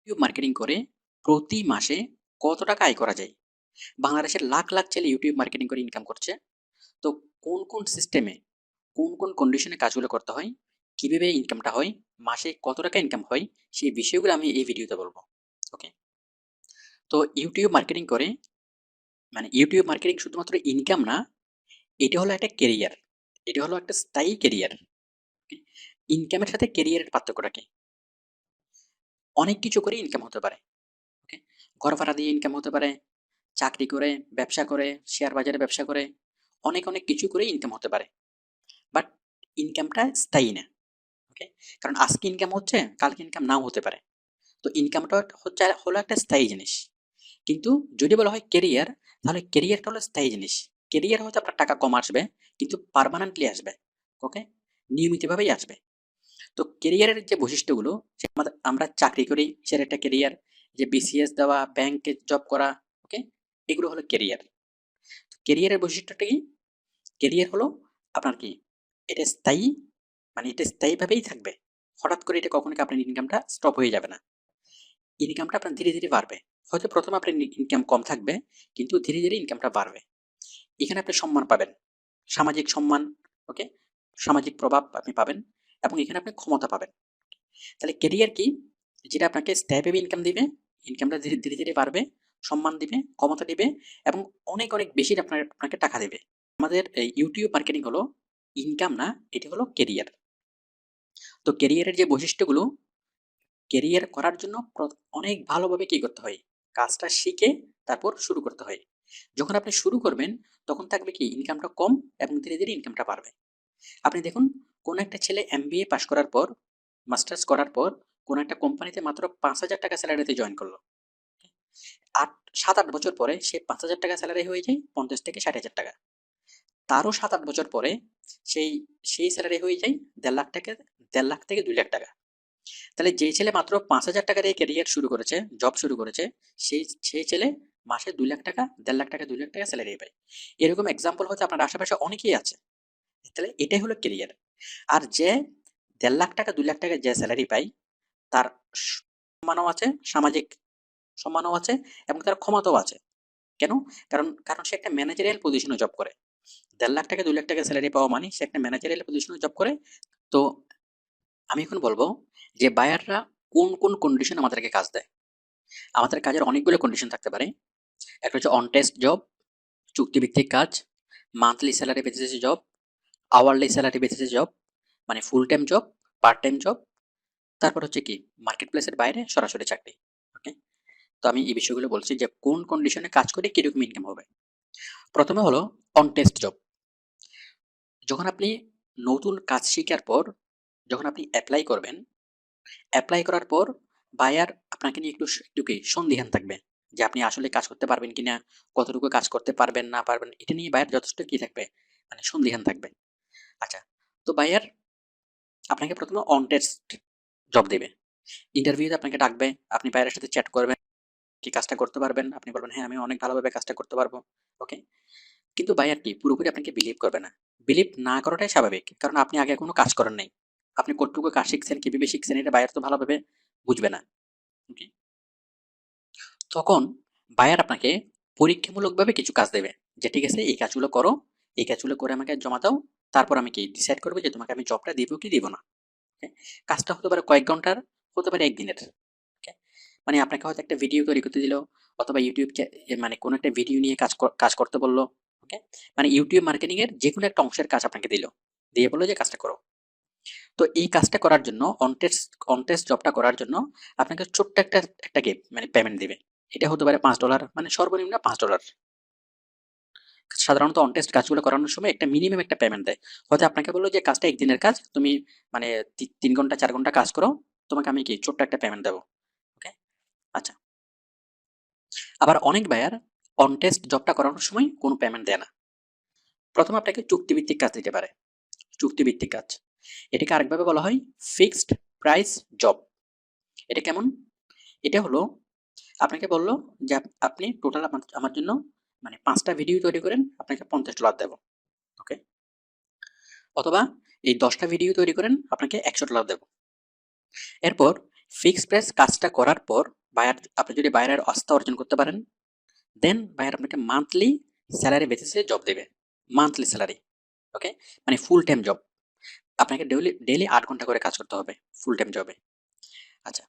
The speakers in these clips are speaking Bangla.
ইউটিউব মার্কেটিং করে প্রতি মাসে কত টাকা আয় করা যায়? বাংলাদেশের লাখ লাখ ছেলে ইউটিউব মার্কেটিং করে ইনকাম করছে। তো কোন কোন সিস্টেমে, কোন কোন কন্ডিশনে কাজগুলো করতে হয়, কিভাবে ইনকামটা হয়, মাসে কত টাকা ইনকাম হয়, সেই বিষয়গুলো আমি এই ভিডিওতে বলবো। ওকে, তো ইউটিউব মার্কেটিং করে ইউটিউব মার্কেটিং শুধুমাত্র ইনকাম না, এটা হলো একটা কেরিয়ার, এটা হলো একটা স্থায়ী কেরিয়ার। ইনকামের সাথে কেরিয়ারের পার্থক্যটা কি? অনেক কিছু করে ইনকাম হতে পারে। ওকে, ঘর ভাড়া দিয়ে ইনকাম হতে পারে, চাকরি করে, ব্যবসা করে, শেয়ার বাজারে ব্যবসা করে, অনেক অনেক কিছু করে ইনকাম হতে পারে। বাট ইনকামটা স্থায়ী না। ওকে, কারণ আজকে ইনকাম হচ্ছে, কালকে ইনকাম নাও হতে পারে। তো ইনকামটা হলো একটা স্থায়ী জিনিস। কিন্তু যদি বলা হয় কেরিয়ার, তাহলে কেরিয়ারটা হলো স্থায়ী জিনিস। কেরিয়ার হয়তো আপনার টাকা কম আসবে, কিন্তু পার্মানেন্টলি আসবে। ওকে, নিয়মিতভাবেই আসবে। তো কেরিয়ারের যে বৈশিষ্ট্যগুলো, আমরা চাকরি করি, সেটা একটা কেরিয়ার। যে বিসিএস দেওয়া, ব্যাংকে জব করা, ওকে, এগুলো হলো কেরিয়ার। কেরিয়ারের বৈশিষ্ট্যটা কি? কেরিয়ার হলো আপনার কি, এটা স্থায়ী, এটা স্থায়ীভাবেই থাকবে। হঠাৎ করে এটা কখনো আপনার ইনকামটা স্টপ হয়ে যাবে না। ইনকামটা আপনার ধীরে ধীরে বাড়বে। হয়তো প্রথমে আপনার ইনকাম কম থাকবে, কিন্তু ধীরে ধীরে ইনকামটা বাড়বে। এখানে আপনি সম্মান পাবেন, সামাজিক সম্মান। ওকে, সামাজিক প্রভাব আপনি পাবেন, এবং এখানে আপনি ক্ষমতা পাবেন। তাহলে কেরিয়ার কি? যেটা আপনাকে স্থায়ীভাবে ইনকাম দিবে, ইনকামটা ধীরে ধীরে ধীরে বাড়বে, সম্মান দিবে, ক্ষমতা দিবে, এবং অনেক অনেক বেশি আপনাকে টাকা দেবে। আমাদের এই ইউটিউব মার্কেটিং হলো ইনকাম না, এটি হলো কেরিয়ার। তো কেরিয়ারের যে বৈশিষ্ট্যগুলো, কেরিয়ার করার জন্য অনেক ভালোভাবে কি করতে হয়, কাজটা শিখে তারপর শুরু করতে হয়। যখন আপনি শুরু করবেন, তখন থাকবে কি ইনকামটা কম, এবং ধীরে ধীরে ইনকামটা বাড়বে। আপনি দেখুন, কোন একটা ছেলে এমবিএ পাশ করার পর, মাস্টার্স করার পর, কোন একটা কোম্পানিতে মাত্র 5,000 টাকা স্যালারিতে জয়েন করলো। 7-8 বছর পরে সে 5,000 টাকা স্যালারি হয়ে যায় 50 থেকে 60,000 টাকা। তারও 7-8 বছর পরে সেই সেই স্যালারি হয়ে যায় 1.5 লাখ টাকা, 1.5 লাখ থেকে 2 লাখ টাকা। তাহলে যে ছেলে মাত্র 5,000 টাকা দিয়ে ক্যারিয়ার শুরু করেছে, জব শুরু করেছে, সেই ছেলে মাসে 2 লাখ টাকা, 1.5 লাখ টাকা, 2 লাখ টাকা স্যালারি পায়। এরকম এক্সাম্পল হয়তো আপনার আশেপাশে অনেকেই আছে। তাহলে এটাই হলো ক্যারিয়ার। আর যে 1.5 লাখ টাকা, 2 লাখ টাকা যে স্যালারি পায়, তার সম্মানও আছে, সামাজিক সম্মানও আছে, এবং তার ক্ষমতাও আছে। কেন? কারণ সে একটা ম্যানেজারিয়াল পজিশনে জব করে। 1.5 লাখ টাকা, 2 লাখ টাকা স্যালারি পাওয়া মানে সে একটা ম্যানেজারিয়াল পজিশনে জব করে। তো আমি এখন বলবো যে বায়াররা কোন কোন কন্ডিশন আমাদেরকে কাজ দেয়। আমাদের কাজের অনেকগুলো কন্ডিশন থাকতে পারে। একটা হচ্ছে অন টেস্ট জব, চুক্তিভিত্তিক কাজ, মান্থলি স্যালারি বেসিসে জব, আওয়ারলি স্যালারি বেসিসে job, full time job, part time job, তারপর হচ্ছে কি মার্কেট প্লেসের বাইরে সরাসরি চাকরি। ওকে, তো আমি এই বিষয়গুলো বলছি যে কোন কন্ডিশনে কাজ করে কিরকম ইনকাম হবে। প্রথমে হলো অন টেস্ট জব। যখন আপনি নতুন কাজ শিখার পর, যখন আপনি অ্যাপ্লাই করবেন, অ্যাপ্লাই করার পর বায়ার আপনাকে নিয়ে একটু কি সন্দিহান থাকবে যে আপনি আসলে কাজ করতে পারবেন কিনা, কতটুকু কাজ করতে পারবেন না পারবেন, এটা নিয়ে বায়ার যথেষ্ট কি থাকবে, সন্দিহান থাকবে। আচ্ছা, তো বায়ার আপনাকে প্রথমে অন টেস্ট জব দেবে। ইন্টারভিউতে আপনাকে ডাকবে, আপনি বায়ারের সাথে চ্যাট করবেন, কি কাজটা করতে পারবেন, আপনি বলবেন হ্যাঁ আমি অনেক ভালোভাবে কাজটা করতে পারবো। ওকে, কিন্তু বায়ার কি পুরোপুরি আপনাকে বিলিভ করবে না। বিলিভ না করাটাই স্বাভাবিক, কারণ আপনি আগে কোনো কাজ করেন নাই। আপনি কতটুকু কাজ শিখছেন, কিভাবে শিখছেন, এটা বায়ার তো ভালোভাবে বুঝবে না। ওকে, তখন বায়ার আপনাকে পরীক্ষামূলকভাবে কিছু কাজ দেবে, যে ঠিক আছে এই কাজগুলো করো, এই কাজগুলো করে আমাকে জমা দাও, তারপর আমি কি ডিসাইড করবো যে তোমাকে আমি জবটা দিব কি দিব না। ওকে, কাজটা হতে পারে কয়েক ঘন্টার, হতে পারে একদিনের। ওকে, আপনাকে হয়তো একটা ভিডিও তৈরি করতে দিল, অথবা ইউটিউব কোনো একটা ভিডিও নিয়ে কাজ করতে বললো। ওকে, ইউটিউব মার্কেটিং এর যে কোনো একটা অংশের কাজ আপনাকে দিল, দিয়ে বললো যে কাজটা করো। তো এই কাজটা করার জন্য, অন টেস্ট জবটা করার জন্য আপনাকে ছোট্ট একটা একটা কি পেমেন্ট দিবে। এটা হতে পারে $5, সর্বনিম্ন $5। সাধারণত অন টেস্ট কাজগুলো করানোর সময় একটা মিনিমাম একটা পেমেন্ট দেয়। হয়তো আপনাকে বললো যে কাজটা একদিনের কাজ, তুমি 3 ঘন্টা 4 ঘন্টা কাজ করো, তোমাকে আমি কি ছোট্ট একটা পেমেন্ট দেবো। ওকে, আচ্ছা। আবার অনেক বায়ার অন টেস্ট জবটা করানোর সময় কোনো পেমেন্ট দেয় না। প্রথমে আপনাকে চুক্তিভিত্তিক কাজ দিতে পারে। চুক্তিভিত্তিক কাজ, এটাকে আরেকভাবে বলা হয় ফিক্সড প্রাইস জব। এটা কেমন? এটা হলো আপনাকে বলল যে আপনি টোটাল আমার জন্য 5টা ভিডিও তৈরি করেন, আপনাকে $50 দেব। ওকে, অথবা এই 10টা ভিডিও তৈরি করেন, আপনাকে $100 দেব। এরপর ফিক্সড প্রাইস কাজটা করার পর আপনি যদি বায়ারের আস্থা অর্জন করতে পারেন, দেন বায়ার আপনাকে মান্থলি স্যালারি বেসিসে জব দেবে। মান্থলি স্যালারি, ওকে? মানে ফুল টাইম জব। আপনাকে ডেইলি ৮ ঘন্টা করে কাজ করতে হবে ফুল টাইম জবে। আচ্ছা,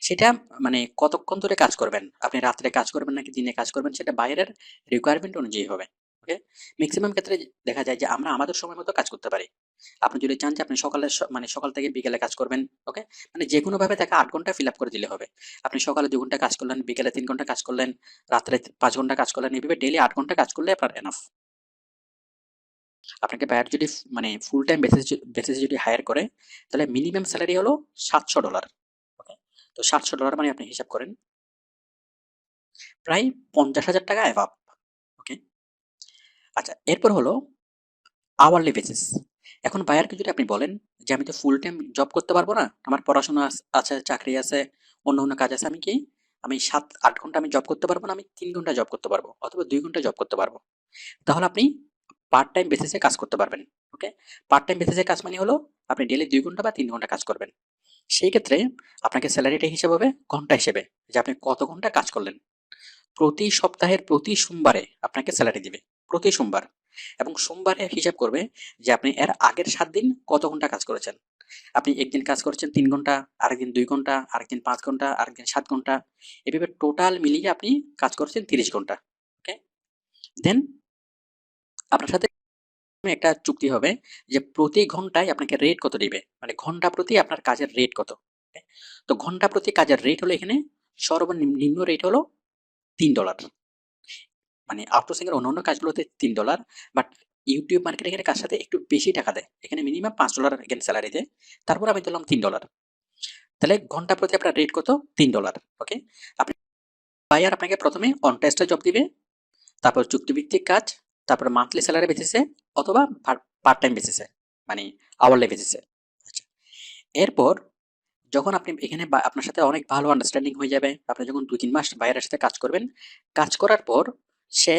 সেটা মানে কতক্ষণ ধরে কাজ করবেন? আপনি রাত্রে কাজ করবেন নাকি দিনে কাজ করবেন সেটা বাইরের রিকোয়ারমেন্ট অনুযায়ী হবে। ওকে? ম্যাক্সিমাম ক্ষেত্রে দেখা যায় যে আমরা আমাদের সময় মতো কাজ করতে পারি। আপনি যদি চান যে আপনি সকালে মানে সকাল থেকে বিকেলে কাজ করবেন, ওকে? মানে যেকোনোভাবে তাকে ৮ ঘন্টা ফিল আপ করে দিলে হবে। আপনি সকালে ২ ঘন্টা কাজ করলেন, বিকেলে ৩ ঘন্টা কাজ করলেন, রাত্রে ৫ ঘন্টা কাজ করলেন। এভাবে ডেইলি ৮ ঘন্টা কাজ করলে আপনার এনাফ। আপনাকে বায়ার যদি মানে ফুল টাইম বেসিসে যদি হায়ার করে, তাহলে মিনিমাম স্যালারি হলো $৭০০। ওকে? তো $৭০০ মানে আপনি হিসাব করেন প্রায় ৳৫০,০০০ অ্যাভাব। ওকে? আচ্ছা, এরপর হলো আওয়ারলি বেসিস। এখন বায়ারকে যদি আপনি বলেন যে আমি তো ফুল টাইম জব করতে পারবো না, আমার পড়াশোনা আছে, চাকরি আছে, অন্য অন্য কাজ আছে, আমি ৭-৮ ঘন্টা আমি জব করতে পারবো না, আমি ৩ ঘন্টা জব করতে পারবো অথবা ২ ঘন্টা জব করতে পারবো। তাহলে আপনি পার্ট টাইম বেসিসে কাজ করতে পারবেন। ওকে? পার্ট টাইম বেসিসে কাজ মানে হলো আপনি ডেইলি ২ ঘন্টা বা ৩ ঘন্টা কাজ করবেন। সেই ক্ষেত্রে আপনাকে স্যালারিটা হিসাব হবে ঘন্টা হিসেবে, যে আপনি কত ঘন্টা কাজ করলেন। প্রতি সপ্তাহের প্রতি সোমবারে আপনাকে স্যালারি দিবে। প্রতি সোমবার। এবং সোমবারে হিসাব করবে যে আপনি এর আগের ৭ দিন কত ঘন্টা কাজ করেছেন। আপনি একদিন কাজ করেছেন ৩ ঘন্টা, আরেকদিন ২ ঘন্টা, আরেকদিন ৫ ঘন্টা, আরেকদিন ৭ ঘন্টা। এভাবে টোটাল মিলিয়ে আপনি কাজ করেছেন ৩০ ঘন্টা। ওকে? দেন আপনার সাথে একটা চুক্তি হবে যে প্রতি ঘন্টায় আপনাকে রেট কত দিবে। মানে ঘন্টা প্রতি আপনার কাজের রেট কত। ওকে? তো ঘন্টা প্রতি কাজের রেট হলো এখানে সর্বনিম্ন রেট হলো $৩। মানে আউটসোর্সিং এর অন্যান্য কাজগুলোতে $৩, বাট ইউটিউব মার্কেটিং এর কাজ সাথে একটু বেশি টাকা দেয়। এখানে মিনিমাম $৫ এগেন স্যালারি দেয়। তারপর আমি ধরলাম $৩। তাহলে ঘন্টা প্রতি আপনার রেট কত? $৩। ওকে? আপনি বায়ার আপনাকে প্রথমে অন টেস্টে জব দিবে, তারপর চুক্তিভিত্তিক কাজ, তারপর মান্থলি স্যালারি বেসিসে অথবা পার্ট টাইম বেসিসে, মানে আওয়ারলি বেসিসে। আচ্ছা, এরপর যখন আপনি এখানে আপনার সাথে অনেক ভালো আন্ডারস্ট্যান্ডিং হয়ে যাবে, আপনি যখন ২-৩ মাস বায়ারের সাথে কাজ করবেন, কাজ করার পর সে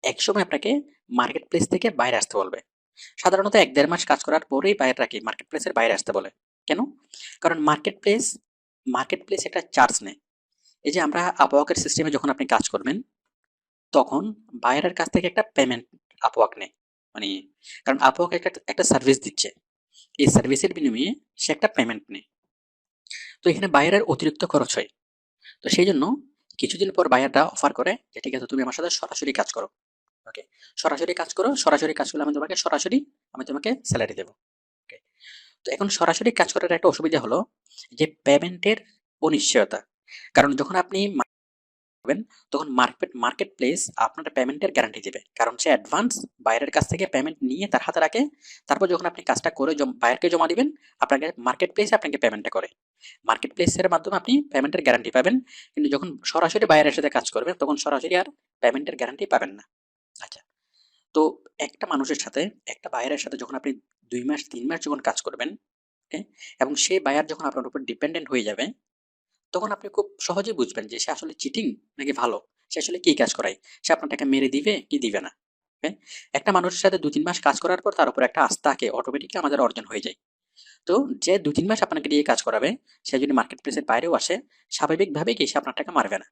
একসময় আপনাকে মার্কেট প্লেস থেকে বাইরে আসতে বলবে। সাধারণত ১-১.৫ মাস কাজ করার পরেই বায়াররা কি মার্কেট প্লেসের বাইরে আসতে বলে। কেন? কারণ মার্কেট প্লেস একটা চার্জ নেয়। এই যে আমরা আপওয়ার্কের সিস্টেমে যখন আপনি কাজ করবেন, তখন বায়ারের কাছ থেকে একটা পেমেন্ট আপওয়ার্ক নেয়। মানে কারণ আপওয়ার্ক একটা সার্ভিস দিচ্ছে। এই সার্ভিসের বিনিময়ে সে একটা পেমেন্ট নেয়। তো এখানে বায়ারের অতিরিক্ত খরচ হয়। তো সেইজন্য কিছুদিন পর বায়াররা অফার করে যে ঠিক আছে তুমি আমার সাথে সরাসরি কাজ করো। ওকে? সরাসরি কাজ করো, সরাসরি কাজ করলে আমি তোমাকে স্যালারি দেব। ওকে? তো এখন সরাসরি কাজ করার একটা অসুবিধা হলো যে পেমেন্টের অনিশ্চয়তা। কারণ যখন আপনি করবেন, তখন মার্কেট প্লেস আপনার পেমেন্টের গ্যারান্টি দিবে। কারণ সে অ্যাডভান্স বাইরের কাছ থেকে পেমেন্ট নিয়ে তার হাতে রাখে। তারপর যখন আপনি কাজটা করে বায়ারকে জমা দিবেন, আপনাকে মার্কেট প্লেসে আপনাকে পেমেন্টটা করে। মার্কেট প্লেসের মাধ্যমে আপনি পেমেন্টের গ্যারান্টি পাবেন। কিন্তু যখন সরাসরি বায়ারের সাথে কাজ করবেন, তখন সরাসরি আর পেমেন্টের গ্যারান্টি পাবেন না। আচ্ছা। তো একটা মানুষের সাথে, একটা বায়ারের সাথে যখন আপনি ২ মাস ৩ মাস যখন কাজ করবেন, ওকে? এবং সেই বায়ার যখন আপনার উপর ডিপেন্ডেন্ট হয়ে যাবে, তখন আপনি খুব সহজেই বুঝবেন যে সে আসলে চিটিং নাকি ভালো। সে আসলে কি কাজ করায়। সে আপনার টাকা মেরে দিবে কি দিবে না। ওকে? একটা মানুষের সাথে ২-৩ মাস কাজ করার পর তার উপর একটা আস্থাকে অটোমেটিক্যালি আমাদের অর্জন হয়ে যায়। তো যে ২-৩ মাস আপনাকে দিয়ে কাজ করাবে, সে যদি মার্কেট প্লেসের বাইরেও আসে, স্বাভাবিকভাবেই কি সে আপনার টাকা মারবে না।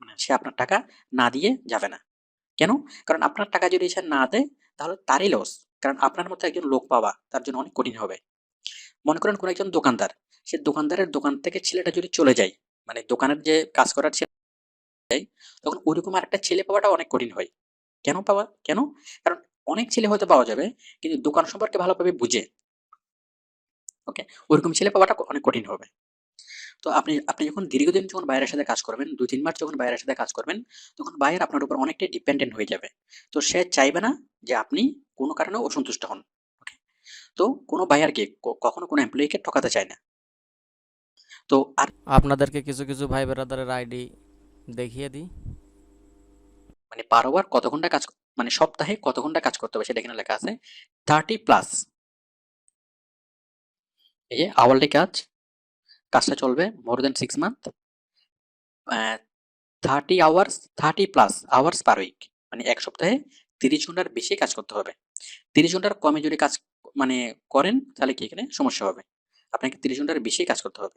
মানে সে আপনার টাকা না দিয়ে যাবে না। কেন? কারণ আপনার টাকা যদি সে না দেয়, তাহলে তারই লস। কারণ আপনার মতো একজন লোক পাওয়া তার জন্য অনেক কঠিন হবে। মনে করেন কোন একজন দোকানদার, সে দোকানদারের দোকান থেকে ছেলেটা যদি চলে যায়, মানে দোকানের যে কাজ করার ছেলে যায়, তখন ওইরকম আরেকটা ছেলে পাওয়াটা অনেক কঠিন হয়। কেন? কারণ অনেক ছেলে হয়তো পাওয়া যাবে, কিন্তু দোকান সম্পর্কে ভালোভাবে বুঝে, ওকে? ওইরকম ছেলে পাওয়াটা অনেক কঠিন হবে। তো আপনি যখন দীর্ঘদিন যখন বায়ারের সাথে কাজ করবেন, ২-৩ মাস যখন বায়ারের সাথে কাজ করবেন, তখন বায়ার আপনার উপর অনেকটাই ডিপেন্ডেন্ট হয়ে যাবে। তো সে চাইবে না যে আপনি কোন কারণে অসন্তুষ্ট হন। ওকে? তো কোন বায়ারকে কখনো কোন এমপ্লয়িকে ঠকাতে চায় না। তো আর আপনাদেরকে কিছু কিছু ভাই ব্রাদারের আইডি দেখিয়ে দিই। মানে পার আওয়ার কত ঘন্টা মানে সপ্তাহে কত ঘন্টা কাজ করতে হবে সেটা এখানে লেখা আছে 30+। এই যে আওয়ারলি কাজটা চলবে মোর দেন 6 মান্থ, 30 আওয়ার্স পার উইক, মানে এক সপ্তাহে ৩০ ঘন্টার বেশি কাজ করতে হবে। ৩০ ঘন্টার কমে যদি কাজ মানে করেন, তাহলে কি এখানে সমস্যা হবে। আপনাকে ৩০ ঘন্টার বেশি কাজ করতে হবে।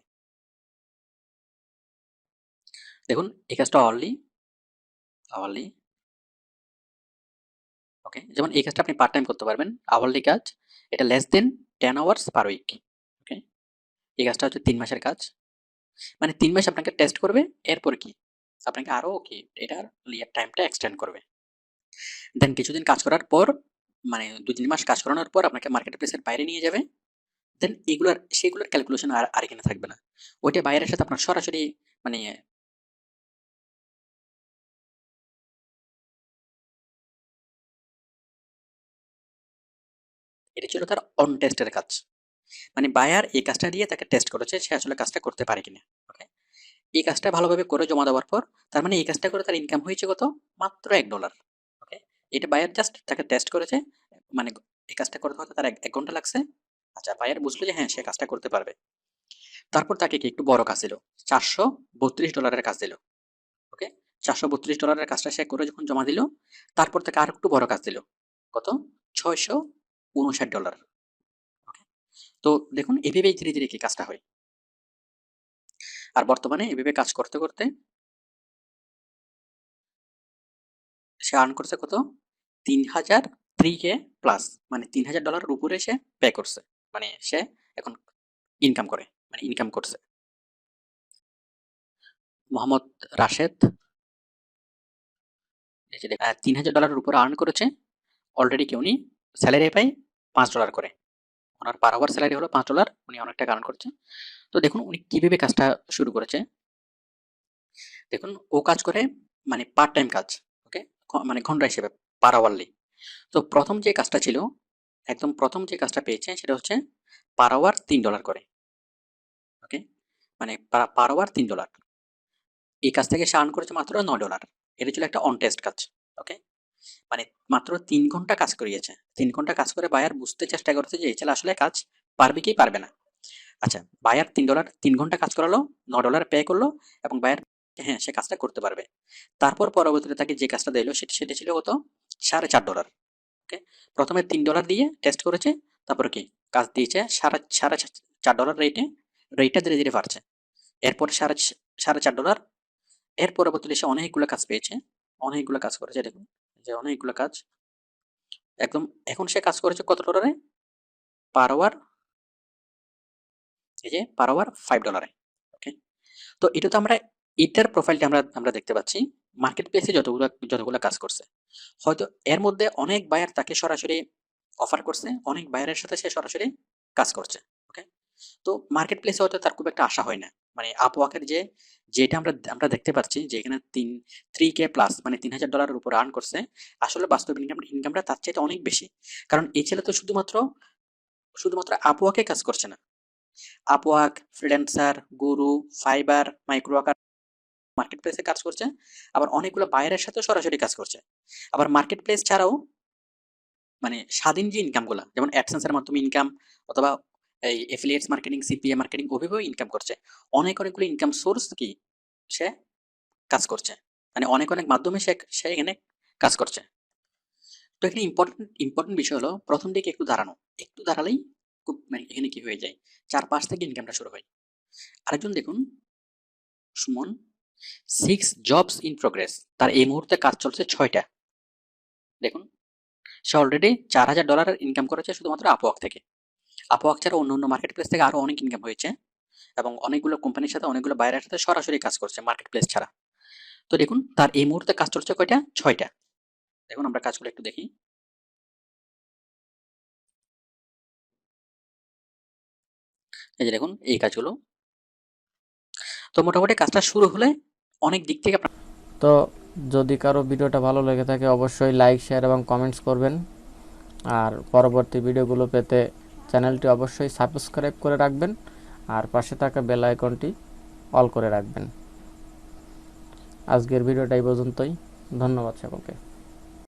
দেখুন এই কাজটা আওয়ারলি আওয়ারলি ওকে, যেমন এই কাজটা আপনি পার্ট টাইম করতে পারবেন, আওয়ারলি কাজ, এটা less than 10 hours per week. Okay, এই কাজটা হচ্ছে 3 মাসের কাজ, মানে 3 মাস আপনাকে টেস্ট করবে, এরপর কি আপনাকে আরো কি এটার টাইমটা এক্সটেন্ড করবে। দেন কিছুদিন কাজ করার পর, মানে 2-3 মাস কাজ করানোর পর আপনাকে মার্কেট প্লেসের বাইরে নিয়ে যাবে। দেন সেগুলোর ক্যালকুলেশন আর এখানে থাকবে না, ওইটা বাইরের সাথে আপনার সরাসরি, মানে এটা ছিল তার অন টেস্টের কাজ, মানে বায়ার এই কাজটা দিয়ে তাকে টেস্ট করেছে সে আসলে কাজটা করতে পারে কিনা। ওকে, এই কাজটা ভালোভাবে করে জমা দেওয়ার পর, তার মানে এই কাজটা করে তার ইনকাম হয়েছে কত, মাত্র $1। ওকে, এটা বায়ার জাস্ট তাকে টেস্ট করেছে, মানে এই কাজটা করতে হয়তো তার 1 ঘন্টা লাগছে। আচ্ছা, বায়ার বুঝলো যে হ্যাঁ সে কাজটা করতে পারবে, তারপর তাকে কি একটু বড় কাজ দিল, $432 কাজ দিল। ওকে, $432 কাজটা সে করে যখন জমা দিল, তারপর তাকে আর একটু বড় কাজ দিল, কত, $659। ওকে, তো দেখুন এভাবেই ধীরে ধীরে কি কাজটা হয়। আর বর্তমানে এভাবে কাজ করতে করতে সে আর্ন করছে কত, 3,003K প্লাস, মানে $3,000 উপরে সে পে করছে, মানে সে এখন ইনকাম করে, মানে ইনকাম করছে। মোহাম্মদ রাশেদ, এই যে $3,000 উপরে আর্ন করেছে অলরেডি, কি উনি স্যালারি পায় $5 করে, ওনার পার আওয়ার স্যালারি হলো $5, উনি অনেক টাকা আর্ন করছে। তো দেখুন উনি কিভাবে কাজটা শুরু করেছে। দেখুন ও কাজ করে, মানে পার্ট টাইম কাজ। ওকে, মানে ঘন্টা হিসেবে, পার আওয়ারলি। তো প্রথম যে কাজটা ছিল, একদম প্রথম যে কাজটা পেয়েছে সেটা হচ্ছে পার আওয়ার $3 করে। ওকে, মানে পার আওয়ার $3, এই কাজ থেকে সে আর্ন করেছে মাত্র $9। এটা ছিল একটা অন টেস্ট কাজ। ওকে, মানে মাত্র 3 ঘন্টা কাজ করিয়েছে, 3 ঘন্টা কাজ করে বায়ার বুঝতে চেষ্টা করেছে যে এই ছেলে আসলে কাজ পারবে কি পারবে না। আচ্ছা, বায়ার $3, 3 ঘন্টা কাজ করালো, $9 পে করলো, এবং বায়ার হ্যাঁ সে কাজটা করতে পারবে। তারপর পরবর্তীতে তাকে যে কাজটা দিল সেটা সেটা ছিল কত, $4.5। ওকে, প্রথমে $3 দিয়ে টেস্ট করেছে, তারপর কি কাজ দিয়েছে $4.5 রেটটা ধীরে ধীরে বাড়ছে, এরপর $4.5, এর পরবর্তীতে সে অনেকগুলো কাজ পেয়েছে, অনেকগুলো কাজ করেছে। দেখুন যে অনেকগুলো কাজ, একদম এখন সে কাজ করেছে কত ডলারে, পার আওয়ার, এই যে পার আওয়ার $5। ওকে, তো এটা তো আমরা, এটার প্রোফাইলটা আমরা আমরা দেখতে পাচ্ছি মার্কেট প্লেসে যতগুলো কাজ করছে। হয়তো এর মধ্যে অনেক বায়ার তাকে সরাসরি অফার করছে, অনেক বায়ারের সাথে সে সরাসরি কাজ করছে। ওকে, তো মার্কেট প্লেসে হয়তো তার খুব একটা আশা হয় না, মানে আপওয়ার্কের যেটা আমরা আমরা দেখতে পাচ্ছি যে এখানে 3K প্লাস, মানে $3,000 উপর আর্ন করছে, আসলে বাস্তব ইনকামটা তার চাইতে অনেক বেশি। কারণ এই ছেলে তো শুধুমাত্র শুধুমাত্র আপওয়ার্কে কাজ করছে না, আপওয়ার্ক, ফ্রিল্যান্সার, গুরু, ফাইবার, মাইক্রোওয়ার্কার, মার্কেট প্লেসে কাজ করছে, আবার অনেকগুলো বায়ারের সাথে সরাসরি কাজ করছে। আবার মার্কেট প্লেস ছাড়াও, মানে স্বাধীন যে ইনকামগুলো, যেমন অ্যাডসেন্সের মাধ্যমে ইনকাম, অথবা এই এফিলিয়েটস মার্কেটিং, সিপিএ মার্কেটিং, ওভাবেও ইনকাম করছে। অনেকগুলো ইনকাম সোর্স কি সে কাজ করছে, মানে অনেক মাধ্যমে সে সে এখানে কাজ করছে। তো এখানে ইম্পর্টেন্ট বিষয় হলো প্রথম দিকে একটু দাঁড়ালেই খুব, মানে এখানে কি হয়ে যায়, 4-5 থেকে ইনকামটা শুরু হয়। আরেকজন দেখুন, সুমন, 6 জবস ইন প্রোগ্রেস, তার এই মুহূর্তে কাজ চলছে 6টা। দেখুন সে অলরেডি $4,000 ইনকাম করেছে শুধুমাত্র আপওয়ার্ক থেকে। আপওয়ার্ক ছাড়া অন্য মার্কেট প্লেস থেকে আরো অনেক ইনকাম হয়েছে, এবং অনেকগুলো কোম্পানির সাথে, অনেকগুলো বাইরের সাথে সরাসরি কাজ করছে মার্কেট প্লেস ছাড়া। তো দেখুন তার এই মুহূর্তে কাজ চলছে কয়টা, 6টা। দেখুন আমরা কাজগুলো একটু দেখি। এই যে দেখুন এই কাজগুলো, তো মোটামুটি কাজটা শুরু হলে অনেক দিক থেকে আপনার। তো যদি কারো ভিডিওটা ভালো লেগে থাকে অবশ্যই লাইক, শেয়ার এবং কমেন্টস করবেন। আর পরবর্তী ভিডিওগুলো পেতে চ্যানেলটি অবশ্যই সাবস্ক্রাইব করে রাখবেন, আর পাশে থাকা বেল আইকনটি অল করে রাখবেন। আজকের ভিডিওটা এই পর্যন্তই। ধন্যবাদ সকলকে।